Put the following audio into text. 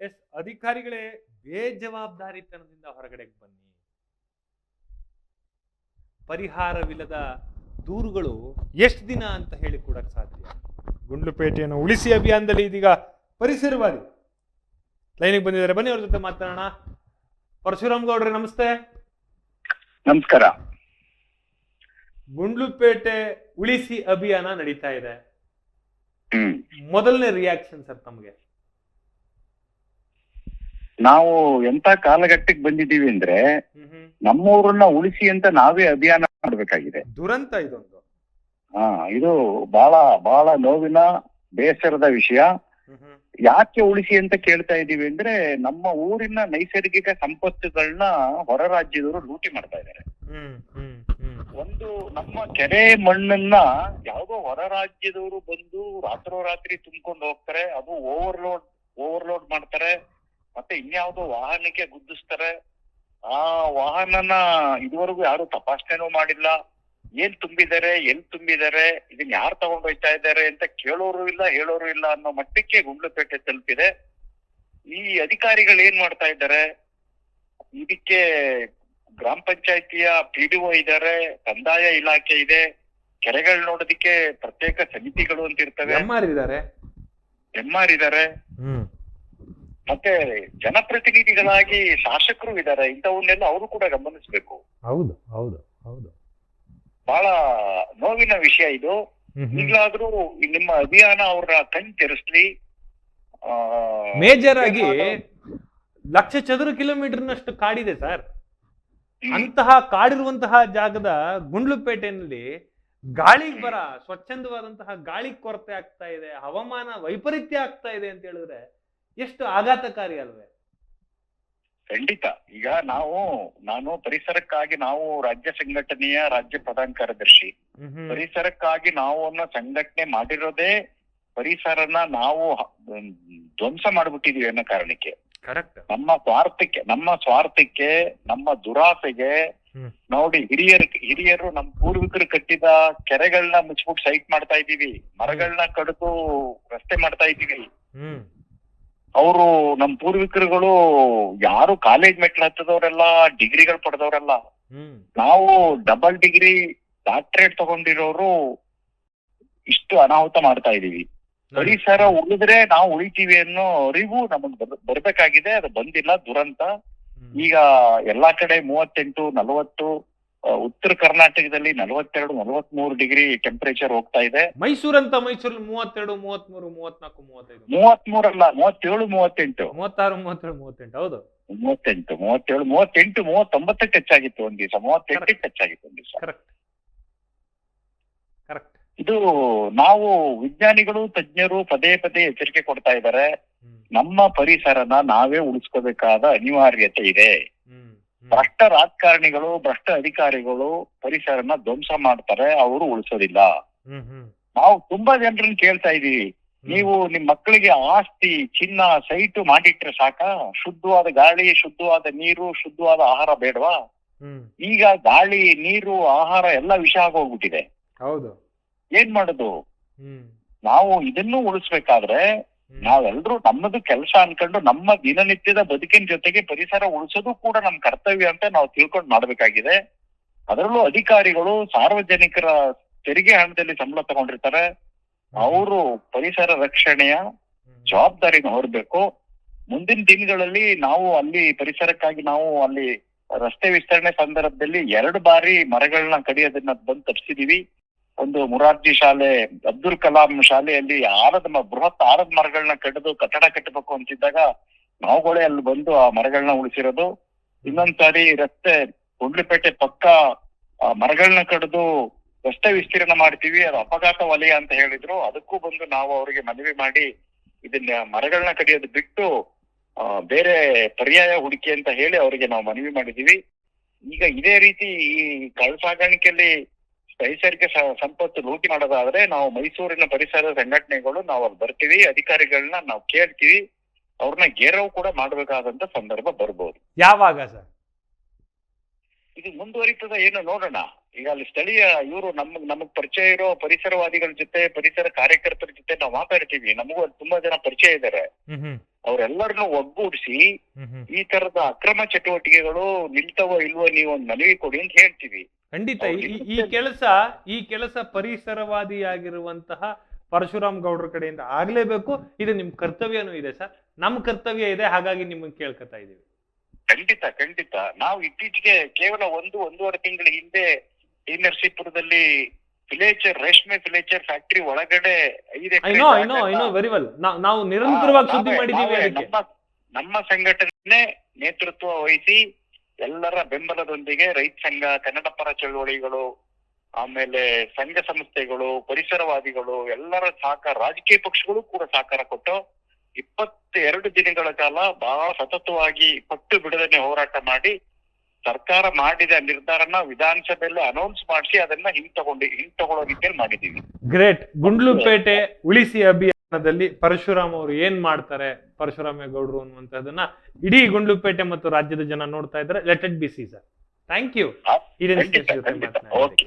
S ಅಧಿಕಾರಿಗಳೇ, ಬೇಜವಾಬ್ದಾರಿತನದಿಂದ ಹೊರಗಡೆಗೆ ಬನ್ನಿ. ಪರಿಹಾರವಿಲ್ಲದ ದೂರುಗಳು ಎಷ್ಟು ದಿನ ಅಂತ ಹೇಳಿ ಕೊಡಕ್ ಸಾಧ್ಯ? ಗುಂಡ್ಲುಪೇಟೆಯನ್ನು ಉಳಿಸಿ ಅಭಿಯಾನದಲ್ಲಿ ಇದೀಗ ಪರಿಸರವಾದಿ ಲೈನಿಗೆ ಬಂದಿದ್ದಾರೆ. ಬನ್ನಿ, ಅವ್ರ ಜೊತೆ ಮಾತಾಡೋಣ. ಪರಶುರಾಮ್ ಗೌಡ್ರೆ, ನಮಸ್ತೆ. ನಮಸ್ಕಾರ. ಗುಂಡ್ಲುಪೇಟೆ ಉಳಿಸಿ ಅಭಿಯಾನ ನಡೀತಾ ಇದೆ. ಮೊದಲನೇ ರಿಯಾಕ್ಷನ್ ಸರ್ ತಮಗೆ? ನಾವು ಎಂತ ಕಾಲಘಟ್ಟಕ್ಕೆ ಬಂದಿದ್ದೀವಿ ಅಂದ್ರೆ ನಮ್ಮೂರನ್ನ ಉಳಿಸಿ ಅಂತ ನಾವೇ ಅಭಿಯಾನ ಮಾಡ್ಬೇಕಾಗಿದೆ. ದುರಂತ ಇದೊಂದು. ಇದು ಬಹಳ ಬಹಳ ನೋವಿನ ಬೇಸರದ ವಿಷಯ. ಯಾಕೆ ಉಳಿಸಿ ಅಂತ ಕೇಳ್ತಾ ಇದೀವಿ ಅಂದ್ರೆ ನಮ್ಮ ಊರಿನ ನೈಸರ್ಗಿಕ ಸಂಪತ್ತುಗಳನ್ನ ಹೊರ ರಾಜ್ಯದವರು ಲೂಟಿ ಮಾಡ್ತಾ ಇದ್ದಾರೆ. ಒಂದು ನಮ್ಮ ಕೆರೆ ಮಣ್ಣನ್ನ ಯಾವ್ದೋ ಹೊರ ರಾಜ್ಯದವರು ಬಂದು ರಾತ್ರೋರಾತ್ರಿ ತುಂಬ್ಕೊಂಡು ಹೋಗ್ತಾರೆ. ಅದು ಓವರ್ಲೋಡ್ ಮಾಡ್ತಾರೆ. ಮತ್ತೆ ಇನ್ಯಾವುದೋ ವಾಹನಕ್ಕೆ ಗುದ್ದಿಸ್ತಾರೆ. ಆ ವಾಹನನ ಇದುವರೆಗೂ ಯಾರು ತಪಾಸಣೆನೂ ಮಾಡಿಲ್ಲ. ಏನ್ ತುಂಬಿದ್ದಾರೆ, ಎಲ್ಲಿ ತುಂಬಿದ್ದಾರೆ, ಇದನ್ನ ಯಾರು ತಗೊಂಡು ಹೋಗ್ತಾ ಇದ್ದಾರೆ ಅಂತ ಕೇಳೋರು ಇಲ್ಲ, ಹೇಳೋರು ಇಲ್ಲ ಅನ್ನೋ ಮಟ್ಟಕ್ಕೆ ಗುಂಡ್ಲುಪೇಟೆ ತಲುಪಿದೆ. ಈ ಅಧಿಕಾರಿಗಳು ಏನ್ ಮಾಡ್ತಾ ಇದ್ದಾರೆ, ಇದಕ್ಕೆ ಗ್ರಾಮ ಪಂಚಾಯತಿಯ PDO ಇದ್ದಾರೆ, ಕಂದಾಯ ಇಲಾಖೆ ಇದೆ, ಕೆರೆಗಳು ನೋಡೋದಿಕ್ಕೆ ಪ್ರತ್ಯೇಕ ಸಮಿತಿಗಳು ಅಂತ ಇರ್ತವೆ, MR ಇದ್ದಾರೆ, ಮತ್ತೆ ಜನಪ್ರತಿನಿಧಿಗಳಾಗಿ ಶಾಸಕರು ಇದ್ದಾರೆ. ಇಂಥವನ್ನೆಲ್ಲ ಅವರು ಕೂಡ ಗಮನಿಸ್ಬೇಕು. ಹೌದು ಹೌದು ಹೌದು, ಬಹಳ ನೋವಿನ ವಿಷಯ ಇದು. ಈಗಲಾದ್ರೂ ನಿಮ್ಮ ಅಭಿಯಾನ ಅವ್ರ ಕಣ್ ತೆರೆಸ್ಲಿ. ಮೇಜರ್ ಆಗಿ 1,00,000 ಚದುರ ಕಿಲೋಮೀಟರ್ನಷ್ಟು ಕಾಡಿದೆ ಸರ್. ಅಂತಹ ಕಾಡಿರುವಂತಹ ಜಾಗದ ಗುಂಡ್ಲುಪೇಟೆಯಲ್ಲಿ ಗಾಳಿಗೆ ಬರ, ಸ್ವಚ್ಛಂದವಾದಂತಹ ಗಾಳಿ ಕೊರತೆ ಆಗ್ತಾ ಇದೆ, ಹವಾಮಾನ ವೈಪರೀತ್ಯ ಆಗ್ತಾ ಇದೆ ಅಂತ ಹೇಳಿದ್ರೆ ಎಷ್ಟು ಆಘಾತಕಾರಿ ಅಲ್ವೇ? ಖಂಡಿತ. ಈಗ ನಾನು ಪರಿಸರಕ್ಕಾಗಿ ನಾವು ರಾಜ್ಯ ಸಂಘಟನೆಯ ರಾಜ್ಯ ಪ್ರಧಾನ ಕಾರ್ಯದರ್ಶಿ. ಪರಿಸರಕ್ಕಾಗಿ ನಾವು ಸಂಘಟನೆ ಮಾಡಿರೋದೇ ಪರಿಸರನ ನಾವು ಧ್ವಂಸ ಮಾಡ್ಬಿಟ್ಟಿದೀವಿ ಅನ್ನೋ ಕಾರಣಕ್ಕೆ. ನಮ್ಮ ಸ್ವಾರ್ಥಕ್ಕೆ ನಮ್ಮ ದುರಾಸೆಗೆ ನೋಡಿ ಹಿರಿಯರು ನಮ್ಮ ಪೂರ್ವಿಕರು ಕಟ್ಟಿದ ಕೆರೆಗಳನ್ನ ಮುಚ್ಬಿಟ್ಟು ಸೈಟ್ ಮಾಡ್ತಾ ಇದೀವಿ, ಮರಗಳನ್ನ ಕಡಿದು ರಸ್ತೆ ಮಾಡ್ತಾ ಇದೀವಿ. ಅವರು ನಮ್ಮ ಪೂರ್ವಿಕರುಗಳು ಯಾರು ಕಾಲೇಜ್ ಮೆಟ್ಲು ಹತ್ತದವರೆಲ್ಲ, ಡಿಗ್ರಿಗಳು ಪಡೆದವರೆಲ್ಲ. ನಾವು ಡಬಲ್ ಡಿಗ್ರಿ ಡಾಕ್ಟರೇಟ್ ತಗೊಂಡಿರೋರು ಇಷ್ಟು ಅನಾಹುತ ಮಾಡ್ತಾ ಇದೀವಿ. ಪರಿಸರ ಉಳಿದ್ರೆ ನಾವು ಉಳಿತೀವಿ ಅನ್ನೋ ಅರಿವು ನಮಗ್ ಬರ್ಬೇಕಾಗಿದೆ. ಅದು ಬಂದಿಲ್ಲ, ದುರಂತ. ಈಗ ಎಲ್ಲಾ ಕಡೆ 38, 40, ಉತ್ತರ ಕರ್ನಾಟಕದಲ್ಲಿ 42, 43 ಡಿಗ್ರಿ ಟೆಂಪರೇಚರ್ ಹೋಗ್ತಾ ಇದೆ. ಮೈಸೂರಲ್ಲಿ 32, 33, 34, 35, 33 ಅಲ್ಲ, 37, 38, 36, 37, 38. ಹೌದು, 38, 37, 38, 39 ಟಚ್ ಆಗಿತ್ತು ಒಂದ್ ದಿವಸ, 38 ಟಚ್ ಆಗಿತ್ತು ಒಂದ್ ದಿವಸ. ಕರೆಕ್ಟ್. ಇದು ನಾವು ವಿಜ್ಞಾನಿಗಳು, ತಜ್ಞರು ಪದೇ ಎಚ್ಚರಿಕೆ ಕೊಡ್ತಾ ಇದ್ದಾರೆ. ನಮ್ಮ ಪರಿಸರನ ನಾವೇ ಉಳಿಸ್ಕೋಬೇಕಾದ ಅನಿವಾರ್ಯತೆ ಇದೆ. ಭ್ರಷ್ಟ ರಾಜಕಾರಣಿಗಳು, ಭ್ರಷ್ಟ ಅಧಿಕಾರಿಗಳು ಪರಿಸರನ ಧ್ವಂಸ ಮಾಡ್ತಾರೆ, ಅವರು ಉಳಿಸೋದಿಲ್ಲ. ನಾವು ತುಂಬಾ ಜನರನ್ನ ಕೇಳ್ತಾ ಇದೀವಿ, ನೀವು ನಿಮ್ ಮಕ್ಕಳಿಗೆ ಆಸ್ತಿ, ಚಿನ್ನ, ಸೈಟು ಮಾಡಿಟ್ರೆ ಸಾಕ? ಶುದ್ಧವಾದ ಗಾಳಿ, ಶುದ್ಧವಾದ ನೀರು, ಶುದ್ಧವಾದ ಆಹಾರ ಬೇಡವಾ? ಈಗ ಗಾಳಿ, ನೀರು, ಆಹಾರ ಎಲ್ಲ ವಿಷ ಆಗೋಗ್ಬಿಟ್ಟಿದೆ. ಹೌದು, ಏನ್ ಮಾಡುದು? ನಾವು ಇದನ್ನು ಉಳಿಸ್ಬೇಕಾದ್ರೆ ನಾವೆಲ್ಲರೂ ನಮ್ಮದು ಕೆಲಸ ಅನ್ಕೊಂಡು ನಮ್ಮ ದಿನನಿತ್ಯದ ಬದುಕಿನ ಜೊತೆಗೆ ಪರಿಸರ ಉಳಿಸೋದು ಕೂಡ ನಮ್ ಕರ್ತವ್ಯ ಅಂತ ನಾವು ತಿಳ್ಕೊಂಡು ಮಾಡ್ಬೇಕಾಗಿದೆ. ಅದರಲ್ಲೂ ಅಧಿಕಾರಿಗಳು ಸಾರ್ವಜನಿಕರ ತೆರಿಗೆ ಹಣದಲ್ಲಿ ಸಂಬಳ ತಗೊಂಡಿರ್ತಾರೆ. ಅವರು ಪರಿಸರ ರಕ್ಷಣೆಯ ಜವಾಬ್ದಾರಿನ ಹೊರಬೇಕು. ಮುಂದಿನ ದಿನಗಳಲ್ಲಿ ನಾವು ಅಲ್ಲಿ ಪರಿಸರಕ್ಕಾಗಿ ನಾವು ಅಲ್ಲಿ ರಸ್ತೆ ವಿಸ್ತರಣೆ ಸಂದರ್ಭದಲ್ಲಿ 2 ಬಾರಿ ಮರಗಳನ್ನ ಕಡಿಯೋದನ್ನ ಬಂದು ತಪ್ಪಿಸಿದೀವಿ. ಒಂದು ಮುರಾರ್ಜಿ ಶಾಲೆ, ಅಬ್ದುಲ್ ಕಲಾಂ ಶಾಲೆಯಲ್ಲಿ ಬೃಹತ್ ಆಲದ ಮರಗಳನ್ನ ಕಡಿದು ಕಟ್ಟಡ ಕಟ್ಟಬೇಕು ಅಂತಿದ್ದಾಗ ನಾವುಗಳೇ ಅಲ್ಲಿ ಬಂದು ಆ ಮರಗಳನ್ನ ಉಳಿಸಿರೋದು. ಇನ್ನೊಂದ್ಸಾರಿ ರಸ್ತೆ ಗುಂಡ್ಲುಪೇಟೆ ಪಕ್ಕ ಮರಗಳನ್ನ ಕಡಿದು ರಸ್ತೆ ವಿಸ್ತೀರ್ಣ ಮಾಡ್ತೀವಿ, ಅದು ಅಪಘಾತ ವಲಯ ಅಂತ ಹೇಳಿದ್ರು. ಅದಕ್ಕೂ ಬಂದು ನಾವು ಅವರಿಗೆ ಮನವಿ ಮಾಡಿ ಇದನ್ನ ಮರಗಳನ್ನ ಕಡಿಯೋದು ಬಿಟ್ಟು ಬೇರೆ ಪರ್ಯಾಯ ಹುಡುಕಿ ಅಂತ ಹೇಳಿ ಅವರಿಗೆ ನಾವು ಮನವಿ ಮಾಡಿದೀವಿ. ಈಗ ಇದೇ ರೀತಿ ಈ ಕಳ್ಳಸಾಗಾಣಿಕೆಯಲ್ಲಿ ನೈಸರ್ಗಿಕ ಸಂಪತ್ತು ಲೂಟಿ ಮಾಡೋದಾದ್ರೆ ನಾವು ಮೈಸೂರಿನ ಪರಿಸರ ಸಂಘಟನೆಗಳು ನಾವು ಅಲ್ಲಿ ಬರ್ತೀವಿ, ಅಧಿಕಾರಿಗಳನ್ನ ನಾವು ಕೇಳ್ತೀವಿ, ಅವ್ರನ್ನ ಗೆರವು ಕೂಡ ಮಾಡ್ಬೇಕಾದಂತ ಸಂದರ್ಭ ಬರ್ಬೋದು. ಯಾವಾಗ ಸರ್? ಇದು ಮುಂದುವರಿತದ ಏನು ನೋಡೋಣ. ಈಗ ಅಲ್ಲಿ ಸ್ಥಳೀಯ ಇವರು ನಮಗ್ ಪರಿಚಯ ಇರೋ ಪರಿಸರವಾದಿಗಳ ಜೊತೆ, ಪರಿಸರ ಕಾರ್ಯಕರ್ತರ ಜೊತೆ ನಾವು ಮಾತಾಡ್ತೀವಿ. ನಮಗೂ ತುಂಬಾ ಜನ ಪರಿಚಯ ಇದ್ದಾರೆ. ಅವರೆಲ್ಲರನ್ನು ಒಗ್ಗೂಡಿಸಿ ಈ ತರದ ಅಕ್ರಮ ಚಟುವಟಿಕೆಗಳು ನಿಲ್ತವೋ ಇಲ್ವೋ ನೀವು ಒಂದು ಮನವಿ ಕೊಡಿ ಅಂತ ಹೇಳ್ತೀವಿ. ಖಂಡಿತ ಈ ಕೆಲಸ ಪರಿಸರವಾದಿಯಾಗಿರುವಂತಹ ಪರಶುರಾಮ್ ಗೌಡ್ರ ಕಡೆಯಿಂದ ಆಗ್ಲೇಬೇಕು. ಇದು ನಿಮ್ ಕರ್ತವ್ಯನೂ ಇದೆ ಸರ್, ನಮ್ ಕರ್ತವ್ಯ ಇದೆ, ಹಾಗಾಗಿ ನಿಮ್ಮನ್ನ ಕೇಳ್ಕೊತಾ ಇದೀವಿ. ಖಂಡಿತ ನಾವು ಇತ್ತೀಚೆಗೆ ಕೇವಲ 1-1.5 ತಿಂಗಳ ಹಿಂದೆ ಈ ನರಸೀಪುರದಲ್ಲಿ ರೇಷ್ಮೆ ಫಿಲೇಚರ್ ಫ್ಯಾಕ್ಟರಿ ಒಳಗಡೆ 5 ಎಕರೆ ವೆರಿ ವೆಲ್ ನಾವು ನಿರಂತರವಾಗಿ ಸುದ್ದಿ ಮಾಡಿದೀವಿ. ಅದಕ್ಕೆ ನಮ್ಮ ಸಂಘಟನೆ ನೇತೃತ್ವ ವಹಿಸಿ ಎಲ್ಲರ ಬೆಂಬಲದೊಂದಿಗೆ ರೈತ ಸಂಘ, ಕನ್ನಡ ಪರ ಚಳವಳಿಗಳು, ಆಮೇಲೆ ಸಂಘ ಸಂಸ್ಥೆಗಳು, ಪರಿಸರವಾದಿಗಳು ಎಲ್ಲರ ಸಹಕಾರ, ರಾಜಕೀಯ ಪಕ್ಷಗಳು ಕೂಡ ಸಹಕಾರ ಕೊಟ್ಟು 22 ದಿನಗಳ ಕಾಲ ಬಹಳ ಸತತವಾಗಿ ಪಟ್ಟು ಬಿಡದನೆ ಹೋರಾಟ ಮಾಡಿ ಸರ್ಕಾರ ಮಾಡಿದ ನಿರ್ಧಾರನ ವಿಧಾನಸಭೆಯಲ್ಲಿ ಅನೌನ್ಸ್ ಮಾಡಿಸಿ ಅದನ್ನ ಹಿಂತಗೊಳ್ಳೋ ರೀತಿಯಲ್ಲಿ ಮಾಡಿದೀವಿ. ಗ್ರೇಟ್. ಗುಂಡ್ಲುಪೇಟೆ ಉಳಿಸಿ ಅಭಿಯಾನದಲ್ಲಿ ಪರಶುರಾಮ್ ಅವರು ಏನ್ ಮಾಡ್ತಾರೆ, ಪರಶುರಾಮೇಗೌಡರು ಅನ್ನುವಂಥದ್ದನ್ನ ಇಡೀ ಗುಂಡ್ಲುಪೇಟೆ ಮತ್ತು ರಾಜ್ಯದ ಜನ ನೋಡ್ತಾ ಇದ್ದಾರೆ. Let it be see sir. Thank you. Okay.